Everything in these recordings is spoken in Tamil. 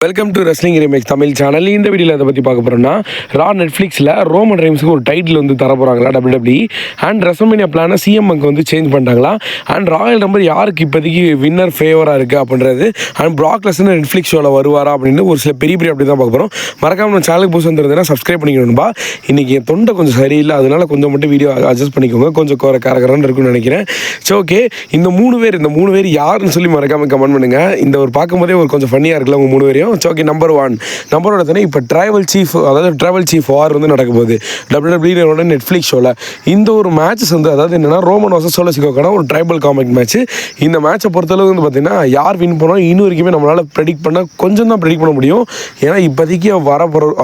Welcome to wrestling remakes Tamil channel. இந்த வீடியோவில் அதை பற்றி பார்க்க போகிறோம்னா, ரா நெட்ஃப்ளிக்ஸில் ரோமன் ரெயின்ஸுக்கு ஒரு டைட்டில் வந்து தர போகிறாங்களா WWE அண்ட் ரெசல்மேனியா பிளானை சிஎம்க்கு வந்து சேஞ்ச் பண்ணிட்டாங்களா அண்ட் ராயல் நம்பர் யாருக்கு இப்போதைக்கு வின்னர் ஃபேவராக இருக்குது அப்படின்றது அண்ட் பிராக் லெஸ்னர் நெட்ஃப்ளிக்ஸ் ஷோவில் வருவாரா அப்படின்னு ஒரு சில பெரிய அப்படி தான் பார்க்க போகிறோம். மறக்காம நம்ம சேனலுக்கு புதுசு வந்துருந்தேன்னா சப்ஸ்கிரைப் பண்ணிக்கணும்பா. இன்றைக்கி என் தொண்டை கொஞ்சம் சரியில்லை, அதனால கொஞ்சம் மட்டும் வீடியோ அட்ஜஸ்ட் பண்ணிக்கோங்க. கொஞ்சம் கரகரன்னு இருக்குன்னு நினைக்கிறேன். ஸோ ஓகே, இந்த மூணு பேர் யாருன்னு சொல்லி மறக்காமல் கமெண்ட் பண்ணுங்கள். இந்த ஒரு பார்க்கும்போதே ஒரு கொஞ்சம் ஃபன்னியாக இருக்குல்ல உங்கள் மூணு பேரையும். ஓகே, நம்பரோட தானே இப்போ ட்ரைவல் சீஃப் வார் வந்து நடக்க போகுது WWE நெட்ஃப்ளிக்ஸ் ஷோவில். இந்த ஒரு மேட்சஸ் வந்து அதாவது என்னென்னா ரோமன் வர்சஸ் சோலோ சிக்கோக்கான ஒரு ட்ரைபல் காமிக் மேட்ச். இந்த மேட்சை பொறுத்தளவு வந்து பார்த்தீங்கன்னா யார் வின் பண்ணோம் இன்னும் வரைக்குமே நம்மளால் கொஞ்சம் தான் ப்ரெடிக்ட் பண்ண முடியும். ஏன்னா இப்போதைக்கு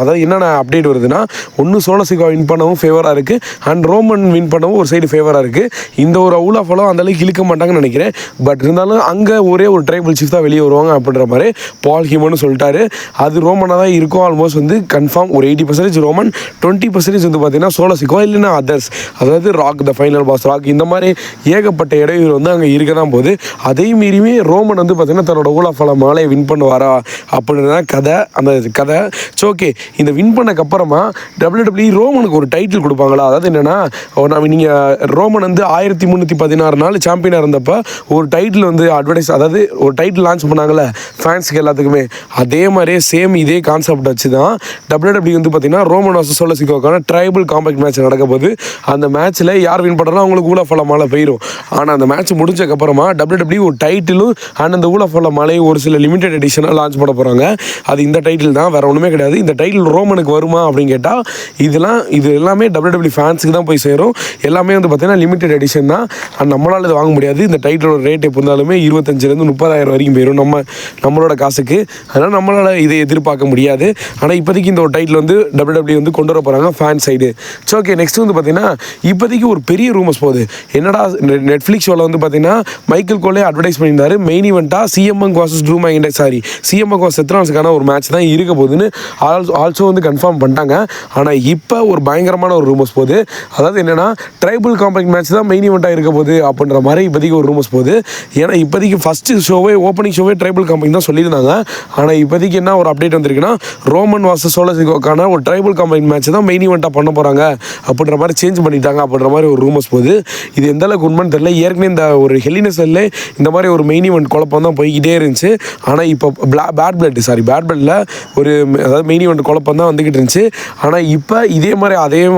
அதாவது என்னென்ன அப்டேட் வருதுன்னா, ஒன்று சோலோ சிக்கோ வின் பண்ணவும் ஃபேவராக இருக்குது அண்ட் ரோமன் வின் பண்ணவும் ஒரு சைடு ஃபேவராக இருக்குது. இந்த ஒரு அவுலா ஃபாலோ அந்தளவுக்கு இழுக்க மாட்டாங்கன்னு நினைக்கிறேன். பட் இருந்தாலும் அங்கே ஒரே ஒரு ட்ரைபல் சீஃப் தான் வெளியே வருவாங்க அப்படின்ற மாதிரி பால் ஹியூமன் சொல்லிட்டாரு. அது ரோமனாக தான் இருக்கும். ஆல்மோஸ்ட் வந்து கன்ஃபார்ம் ஒரு 80% ரோமன், 20% வந்து பார்த்தீங்கன்னா சோலோ சிக்கோ இல்லைன்னா அதர்ஸ், அதாவது Rock the final boss Rock, இந்த மாதிரி ஏகப்பட்ட இடையூறு வந்து அங்கே இருக்க தான் போகுது. அதே மீறியுமே ரோமன் வந்து பார்த்தீங்கன்னா தன்னோட ஊலாஃபால மாலையை வின் பண்ணுவாரா அப்படின்றதான் அந்த கதை. ஸோ ஓகே, இந்த வின் பண்ணக்கப்புறமா WWE ரோமனுக்கு ஒரு டைட்டில் கொடுப்பாங்களா? அதாவது என்னென்னா, நீங்கள் ரோமன் வந்து 1316 நாள் சாம்பியனாக இருந்தப்போ ஒரு டைட்டில் வந்து அதாவது ஒரு டைட்டில் லான்ச் பண்ணாங்கல்ல ஃபேன்ஸுக்கு எல்லாத்துக்குமே, அதே மாதிரியே சேம் இதே கான்செப்ட் வச்சு தான் WWE வந்து பார்த்தீங்கன்னா ரோமன் வர்சஸ் சோலோ சிக்கோக்கான ட்ரைபல் காம்பேக்ட் மேட்ச் நடக்க போது. அந்த மேட்ச்சில் யார் வின் பண்ணுறோன்னா அவங்களுக்கு ஊலாஃபால மாலை போயிடும். ஆனால் அந்த மேட்ச் முடிஞ்சக்கப்புறமா WWE ஒரு டைட்டிலும் அண்ட் அந்த ஊலாஃபால மாலையை ஒரு சில லிமிடெட் எடிஷனாக லான்ச் பண்ண போகிறாங்க. அது இந்த டைட்டில் தான், வேறு ஒன்றுமே கிடையாது. இந்த டைட்டில் ரோமனுக்கு வருமா அப்படின்னு கேட்டால் இது எல்லாமே WWE ஃபேன்ஸுக்கு தான் போய் சேரும். எல்லாமே வந்து பார்த்தீங்கன்னா லிமிடெட் எடிஷன் தான். அண்ட் நம்மளால் இது வாங்க முடியாது. இந்த டைட்டிலோட ரேட் எப்போ இருந்தாலுமே 25,000 30,000 வரைக்கும் போயிடும் நம்மளோட காசுக்கு. அதனால் நம்மளால் இதை எதிர்பார்க்க முடியாது. ஆனால் இப்போதைக்கு இந்த ஒரு டைட்டில் வந்து WWE வந்து கொண்டு வர போகிறாங்க fan side. So okay, next வந்து பார்த்தீங்கன்னா இப்போதைக்கு ஒரு பெரிய ரூமர்ஸ் போகுது. என்னடா நெட்ஃப்ளிக்ஸ் ஷோவில் வந்து பார்த்தீங்கன்னா மைக்கேல் கோலே அட்வர்டைஸ் பண்ணியிருந்தாரு, மெயின் ஈவெண்ட்டாக சிஎம்எங் வர்சஸ் ட்ரூ மேக்கின்டையர் சிஎம்எங் வர்சஸ் செத் ராலின்ஸுக்கான ஒரு மேட்ச் தான் இருக்க போகுதுன்னு ஆல்சோ வந்து கன்ஃபார்ம் பண்ணிட்டாங்க. ஆனால் இப்போ ஒரு பயங்கரமான ஒரு ரூமர்ஸ் போகுது. அதாவது என்னென்னா, ட்ரைபல் காம்பேக்ட் மேட்ச் தான் மெயின் ஈவெண்ட்டாக இருக்க போகுது அப்படின்ற மாதிரி இப்போதைக்கு ஒரு ரூமர்ஸ் போகுது. ஏன்னா இப்போதைக்கு ஃபஸ்ட்டு ஓப்பனிங் ஷோவே ட்ரைபல் காம்பேக்ட் தான் சொல்லியிருந்தாங்க. ஆனால் இப்போதைக்கு என்ன ஒரு அப்டேட் வந்திருக்குன்னா, ரோமன் வர்சஸ் சோலோ சிக்கோக்கான ஒரு ட்ரைபல் காம்பேக்ட் மேட்ச் தான் மெயின் ஈவெண்ட்டாக பண்ண போகிறாங்க அப்படின்ற மாதிரி சேஞ்ச் பண்ணிட்டாங்க அப்படின்ற மாதிரி ஒரு ரூமர்ஸ் போகுது. இது எந்த அளவுக்கு உண்மைன்னு தெரியல. ஏற்கனவே இந்த ஒரு ஹெலினஸில் இந்த மாதிரி ஒரு மெயின் ஈவெண்ட் குழப்பம் தான் போய்கிட்டே இருந்துச்சு. ஆனால் இப்போ பேட் பிளட்டில் ஒரு அதாவது மெயின் ஈவெண்ட் குழப்பம் தான் வந்துக்கிட்டு இருந்துச்சு. ஆனால் இப்போ இதே மாதிரி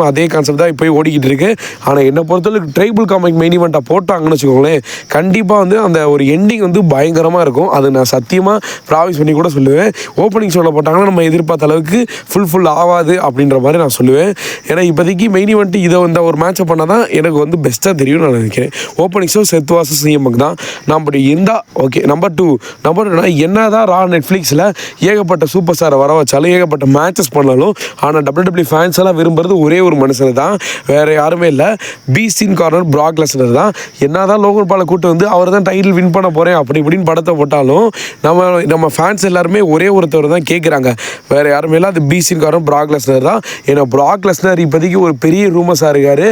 அதே கான்செப்ட் தான் இப்போ ஓடிக்கிட்டு இருக்கு. ஆனால் என்னை பொறுத்தவரைக்கும் ட்ரைபல் காம்பேக்ட் மெயின் ஈவெண்ட்டாக போட்டாங்கன்னு வச்சுக்கோங்களேன், கண்டிப்பாக வந்து அந்த ஒரு எண்டிங் வந்து பயங்கரமாக இருக்கும். அது நான் சத்தியமாக ப்ராமிஸ் பண்ணி கூட சொல்லுவேன். ஓப்பனிங் ஷோவில் போட்டாங்கன்னா நம்ம எதிர்பார்த்த அளவுக்கு ஃபுல் ஆகாது அப்படின்ற மாதிரி நான் சொல்லுவேன். ஏன்னா இப்போதைக்கு மெயின் ஈவெண்ட் இதை இந்த ஒரு மேட்சை பண்ணால் தான் எனக்கு வந்து பெஸ்ட்டாக தெரியும்னு நான் நினைக்கிறேன். ஓப்பனிங் ஷோ செத் வர்சஸ் சிஎம்க்கு தான் நம்ம இருந்தால் ஓகே. நம்பர் டூ என்ன தான் ரா நெட்ஃப்ளிக்ஸில் ஏகப்பட்ட சூப்பர் ஸ்டாரை வர வச்சாலும் ஏகப்பட்ட மேட்சஸ் பண்ணாலும், ஆனால் WWE ஃபேன்ஸ் எல்லாம் விரும்புறது ஒரே ஒரு மனுஷனை தான், வேறு யாருமே இல்லை. பீஸ்டின் கார்னர் பிராக் லெஸ்னர் தான். என்ன தான் லோகன் பாலை கூட்டு வந்து அவர் தான் டைட்டில் வின் பண்ண போகிறேன் அப்படி இப்படின்னு படத்தை போட்டாலும் நம்ம ஃபேன்ஸ் எல்லாருமே ஒரே ஒருத்தவர் தான் கேட்குறாங்க, வேறு யாருமே இல்லை. அது பீஸ்டின் கார்னர் பிராக் லெஸ்னர் தான். ஏன்னா பிராக் லெஸ்னர் இப்போதைக்கு ஒரு பெரிய ரூமர்ஸாக இருக்கார்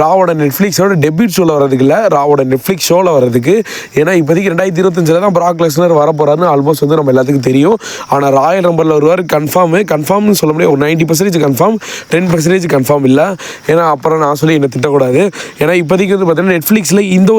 ராவோட நெட்ஃப்ளிக்ஸோட டெபியூட் ஷோவில் வர்றதுக்கு இல்லை, ராவோட நெட்ஃப்ளிக்ஸ் ஷோவில் வர்றதுக்கு. ஏன்னா இப்போதைக்கு 2025 தான் பிராக் லெஸ்னர் வர போகிறாருன்னு ஆல்மோஸ்ட் வந்து நம்ம எல்லாத்துக்கும் தெரியும். ஆனால் ராயல் நம்பரில் வருவார் கன்ஃபார்ம்னு சொல்ல முடியாது. ஒரு 90% கன்ஃபார்ம், 10% கன்ஃபார்ம் இல்லை. ஏன்னா அப்புறம் நான் சொல்லி என்னை திட்டக்கூடாது. ஏன்னா இப்போதைக்கு வந்து பார்த்தீங்கன்னா நெட்ஃப்ளிக்ஸில் இந்த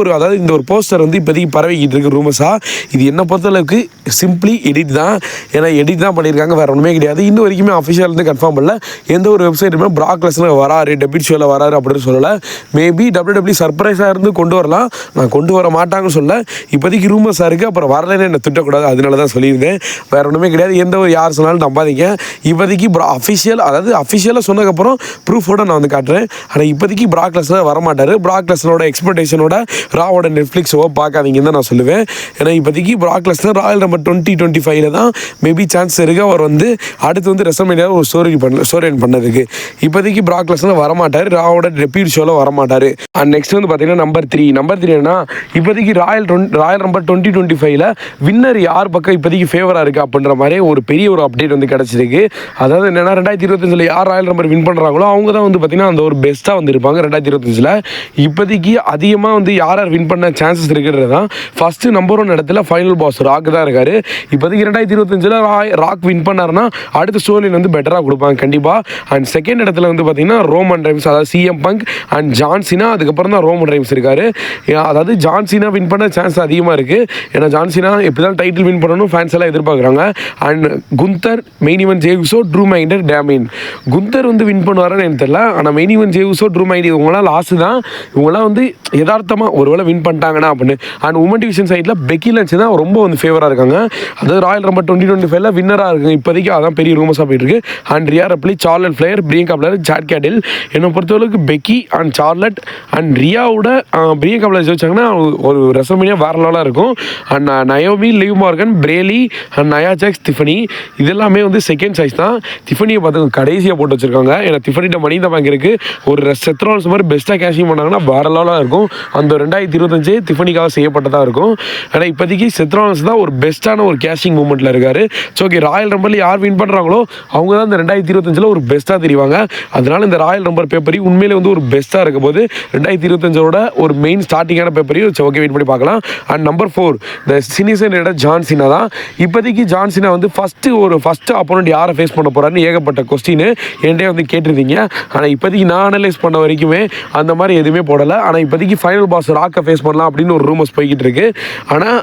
ஒரு போஸ்டர் வந்து இப்போதைக்கு பரவிக்கிட்டு இருக்கு ரூமர்ஸாக. இது என்ன பொறுத்தளவுக்கு சிம்பிளி எடிட் தான். ஏன்னா எடிட் தான் பண்ணியிருக்காங்க, வேறு ஒன்றுமே கிடையாது. இன்னும் வரைக்குமே அஃபிஷியல் வந்து கன்ஃபார்ம் பண்ணல. எந்த ஒரு வெப்சைட்டுமே பிராக் லெஸ்னர் வராரு டெபியூட் ஷோவில் வராரு அப்படின்னு சொல்லலை. மேபி WWE சர்ப்ரைஸாக இருந்து கொண்டு வரலாம், நான் கொண்டு வர மாட்டாங்கன்னு சொல்ல. இப்போதைக்கு ரூமர்ஸாக இருக்குது, அப்புறம் வரலன்னு என்னை திட்டக்கூடாது, அதனால தான் சொல்லியிருந்தேன். வேறு ஒன்றுமே கிடையாது. எந்த ஒரு யார் சொன்னாலும் நம்பாதீங்க. இப்போதைக்கு அஃபிஷியலாக சொன்னதுக்கப்புறம் ப்ரூஃபோட நான் வந்து காட்டுறேன். ஆனால் இப்போதைக்கு பிராக் லெஸ்னர் வரமாட்டார். பிராக் லெஸ்னரோட எக்ஸ்பெக்டேஷனோட ராவோட நெட்ஃப்ளிக்ஸ் ஷோ பார்க்காதீங்கன்னு தான் நான் சொல்லுவேன். ஏன்னா இப்போதைக்கு பிராக் லெஸ்னர் ராயல் நம்பர் 2025 தான் மேபி சான்ஸ் இருக்குது. அவர் வந்து அடுத்து வந்து ரெசல்மேனியாவில் ஒரு ஸ்டோரி பண்ணதுக்கு. இப்போதைக்கு பிராக் லெஸ்னர் வரமாட்டார், ராவோட டெபியூட் ஷோவில் வரமாட்டார். அண்ட் நெக்ஸ்ட் வந்து பார்த்தீங்கன்னா நம்பர் த்ரீ இப்போதைக்கு ராயல் நம்பர் 2025 வின்னர் யார் பக்கம் இப்போதைக்கு ஃபேவராக இருக்குது அப்படின்ற மாதிரி ஒரு பெரிய ஒரு அப்டேட் வந்து கிடச்சிருக்கு. அதாவது என்னென்னா 2025 யார் ராயல் நம்பர் வின் பண்ணுறாங்களோ அவங்க தான் வந்து பார்த்தீங்கன்னா அந்த ஒரு பெஸ்ட்டாக வந்து இருப்பாங்க 2025. இப்போதைக்கு அதிகமாக வந்து யார் வின் பண்ண சான்சஸ் இருக்கிறது தான் ஃபஸ்ட்டு நம்பர் 1 இடத்துல ஃபைனல் பாஸ் ராக் தான் இருக்கார். இப்போதைக்கு இருபத்தஞ்சில் ராக் வின் பண்ணாருன்னா அடுத்த ஸ்டோரியில் வந்து பெட்டராக கொடுப்பாங்க கண்டிப்பாக. அண்ட் செகண்ட் இடத்துல வந்து பார்த்தீங்கன்னா ரோமன் ரெய்ன்ஸ், அதாவது சிஎம் பங்க் அண்ட் ஜான்சினா, அதுக்கப்புறம் தான் ரோமன் ரெய்ன்ஸ் இருக்காரு. அதாவது ஜான்சினா வின் பண்ண சான்ஸ் அதிகமாக இருக்குது. ஏன்னா ஜான்சினா எப்படி தான் டைட்டில் வின் பண்ணணும் ஃபேன்ஸ் எல்லாம் எதிர்பார்க்குறாங்க. And Gunder, main event J உசோ, true minder, Damian. Gunder வந்து வின் பண்ணுவாருன்னு எனக்கு தெரியல. ஆனால் main event J உசோ, true minder இவங்களாம் லாஸ்ட் தான். இவங்களாம் வந்து யதார்த்தமாக ஒருவேளை வின் பண்ணிட்டாங்கன்னா அப்படின்னு. அண்ட் உமன் டிவிஷன் சைடில் பெக்கி லஞ்ச் தான் ரொம்ப வந்து ஃபேவராக இருக்காங்க. அதாவது ராயல் ரம்பல் 2025 வின்னராக இருக்குது இப்போதைக்கு. அதான் பெரிய ரூமர்ஸாக போயிட்டு இருக்கு. And Rhea Ripley, Charlotte Flair, Bianca Belair, சாட் கேடில். என்னை பொறுத்தவரைக்கும் பெக்கி அண்ட் சார்லட் அண்ட் ரியாவோட பிரியங்கா பிளேயர் வச்சாங்கன்னா ஒரு ரெசல்மேனியா வேற லெவலாக இருக்கும். And Naomi, Liv Morgan, Bayley and Nia Jax, Tiffany இதெல்லாமே வந்து செகண்ட் சாய்ஸ் தான். டிஃபனியை பார்த்து கடைசியாக போட்டு வச்சிருக்காங்க. ஏன்னா டிஃபனிட்ட மணி தான் பேங்க் இருக்குது. ஒரு செத்ரான்ஸ் மாதிரி பெஸ்ட்டாக கேஷிங் பண்ணாங்கன்னா வேற லெவலாக இருக்கும். அந்த 2025 டிஃபனிக்காக செய்யப்பட்டதாக இருக்கும். ஏன்னா இப்போதைக்கு செத்ரான்ஸ் தான் ஒரு பெஸ்ட்டான ஒரு கேஷிங் மூமெண்ட்டில் இருக்காரு. ஸோ ஓகே, ராயல் ரம்பல் யார் வின் பண்ணுறாங்களோ அவங்க தான் இந்த 2025 ஒரு பெஸ்ட்டாக தெரிவாங்க. அதனால இந்த ராயல் ரம்பல் பேப்பரி உண்மையிலே வந்து ஒரு பெஸ்ட்டாக இருக்க போது 2025 ஒரு மெயின் ஸ்டார்டிங்கான பேப்பரி. ஓகே, வெயிட் பண்ணி பார்க்கலாம். அண்ட் நம்பர் 4 இந்த சினிசன் ஜான்சினா தான். இப்போதைக்கு ஜான்சினா வந்து ஃபஸ்ட்டு அப்போனண்ட் யாரை ஃபேஸ் பண்ண போகிறாருன்னு ஏகப்பட்ட கொஸ்டின் என்கிட்ட வந்து கேட்டிருந்தீங்க. ஆனால் இப்போதைக்கு நான் அனலைஸ் பண்ண வரைக்குமே அந்த மாதிரி எதுவுமே போடலை. ஆனால் இப்போதைக்கு ஃபைனல் பாஸ் ராக்கை ஃபேஸ் பண்ணலாம் அப்படின்னு ஒரு ரூமர்ஸ் போய்கிட்டு இருக்கு. ஆனால்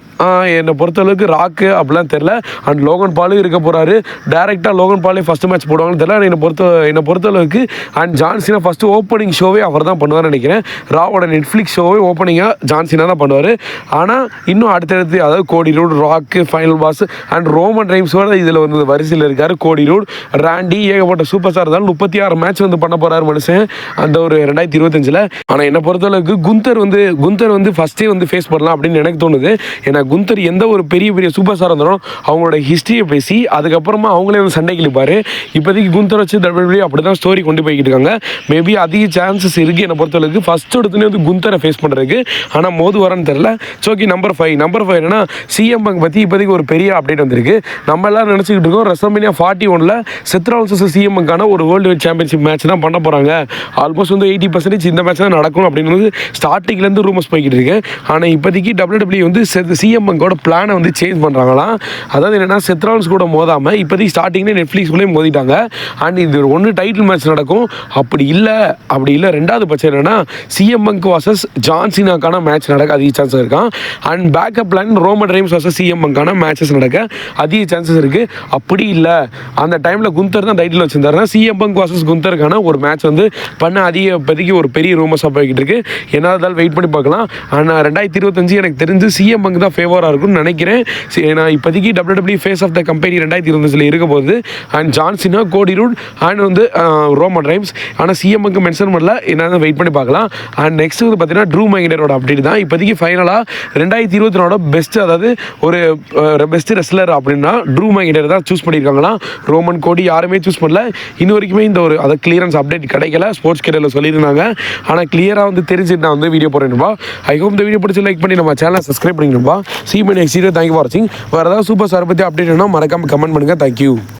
என்னை பொறுத்தளவுக்கு ராக்கு அப்படிலாம் தெரில. அண்ட் லோகன் பாலும் இருக்க போகிறாரு. டேரெக்டாக லோகன் பாலே ஃபஸ்ட்டு மேட்ச் போடுவாங்கன்னு தெரியல. ஆனால் என்னை பொறுத்தளவுக்கு அண்ட் ஜான்சினா ஃபஸ்ட்டு ஓப்பனிங் ஷோவே அவர் தான் பண்ணுவார்னு நினைக்கிறேன். ராவோட நெட்ஃப்ளிக்ஸ் ஷோவே ஓப்பனிங்காக ஜான்சினா தான் பண்ணுவார். ஆனால் இன்னும் அடுத்தடுத்து அதாவது Cody Rhodes, Rock, final boss and Roman ரெய்ன்ஸோட இதில் வந்து வரிசையில் இருக்கார். கோடி ரூட், ராண்டி, ஏகப்பட்ட சூப்பர் ஸ்டார் இருந்தாலும் 36 மேட்ச் வந்து பண்ண போகிறாரு மனுஷன் அந்த ஒரு 2025. ஆனால் என்னை பொறுத்தளவுக்கு குந்தர் வந்து ஃபஸ்ட்டே வந்து ஃபேஸ் பண்ணலாம் அப்படின்னு எனக்கு தோணுது. ஏன்னா குந்தர் எந்த ஒரு பெரிய சூப்பர் ஸ்டார் இருந்தாலும் அவங்களோட ஹிஸ்ட்ரியை பேசி அதுக்கப்புறமா அவங்களே வந்து சண்டை கிழிப்பார். இப்போதைக்கு குந்தர் வச்சு WWE அப்படி தான் ஸ்டோரி கொண்டு போய்கிட்டு இருக்காங்க. மேபி அதிக சான்சஸ் இருக்குது என்னை பொறுத்தளவுக்கு ஃபஸ்ட் எடுத்துனே வந்து குந்தரை ஃபேஸ் பண்ணுறதுக்கு. ஆனால் மோது வரன்னு தெரில. ஸோ ஓகே, நம்பர் 5 என்னன்னா சிஎம் பங்க் பற்றி இப்போதைக்கு ஒரு பெரிய அப்டேட் வந்திருக்கு. நம்ம எல்லாம் நினச்சிக்கிட்டு இருக்கோம் ரெசல்மேனியா 41 செத்ரான்ஸ் சிஎம் பங்கான ஒரு வேர்ல்டு வைட் சாம்பியன்ஷிப் மேட்ச் தான் பண்ண போகிறாங்க. ஆல்மோஸ்ட் வந்து 80% இந்த மேட்ச் தான் நடக்கும் அப்படின்னு ஸ்டார்டிங்லேருந்து ரூமர்ஸ் போய்கிட்டு இருக்கு. ஆனால் இப்போதைக்கு WWE வந்து சிஎம் பங்கோட பிளானை வந்து சேஞ்ச் பண்ணுறாங்களாம். அதாவது என்னென்னா செத்ரான்ஸ் கூட மோதாமல் இப்போதைக்கு ஸ்டார்டிங்லேயே நெட்ஃப்ளிக்ஸ்குள்ளேயே மோதிட்டாங்க. அண்ட் இது ஒன்று டைட்டில் மேட்ச் நடக்கும். அப்படி இல்லை ரெண்டாவது பட்சம் என்னென்னா சிஎம் பங்க் வாசஸ் ஜான்சினாக்கான மேட்ச் நடக்க அதிக சான்சஸ் இருக்கான். And backup plan Roman Reigns versus CM பங்கான மேட்சஸ் நடக்க அதிக சான்சஸ் இருக்குது. அப்படி இல்லை அந்த டைமில் குந்தர் தான் டைட்டில் வச்சிருந்தாருன்னா சிஎம் பங்க் வாசஸ் குந்தருக்கான ஒரு மேட்ச் வந்து பண்ண இப்போதைக்கு ஒரு பெரிய ரூமர்ஸாக போய்கிட்டு இருக்கு. என்ன இருந்தாலும் வெயிட் பண்ணி பார்க்கலாம். ஆனால் 2025 எனக்கு தெரிஞ்சு சிஎம் பங்க் தான் ஃபேவராக இருக்கும்னு நினைக்கிறேன். ஏன்னா இப்போதைக்கு WWE face of the company 2025 இருக்க போகுது. And John Cena, Cody Rhodes and வந்து ரோமன் ரெய்ன்ஸ். ஆனால் சிஎம் பங்க் மென்ஷன் பண்ணல. என்ன வெயிட் பண்ணி பார்க்கலாம். அண்ட் நெக்ஸ்ட் வந்து பார்த்தீங்கன்னா ட்ரூ மைண்டரோட அப்டேட் தான். இப்போதைக்கு ஃபைனலாக 2024 பெஸ்ட், அதாவது ஒரு பெஸ்ட் ரெஸ்லர் அப்படின்னா ட்ரூ மைண்டர் தான் சூஸ் பண்ணியிருக்காங்களாம். ரோமன், கோடி யாருமே சூஸ் பண்ணல. இன்ன வரைக்குமே இந்த ஒரு அதை கிளியரன்ஸ் அப்டேட் கிடைக்கல. ஸ்போர்ட்ஸ் கேரியரில் சொல்லியிருந்தாங்க. ஆனால் கிளியராக வந்து தெரிஞ்சுட்டு நான் வந்து வீடியோ போடுறேன்ப்பா. ஐ ஹோப் இந்த வீடியோ பிடிச்சி லைக் பண்ணி நம்ம சேனலை subscribe பண்ணிக்கணும்ப்பா. See you in next video. Thank you for watching. வேறு ஏதாவது சூப்பர் ஸ்டார் பற்றி அப்டேட் வேணும் மறக்காமல் கமெண்ட் பண்ணுங்கள். தேங்க்யூ.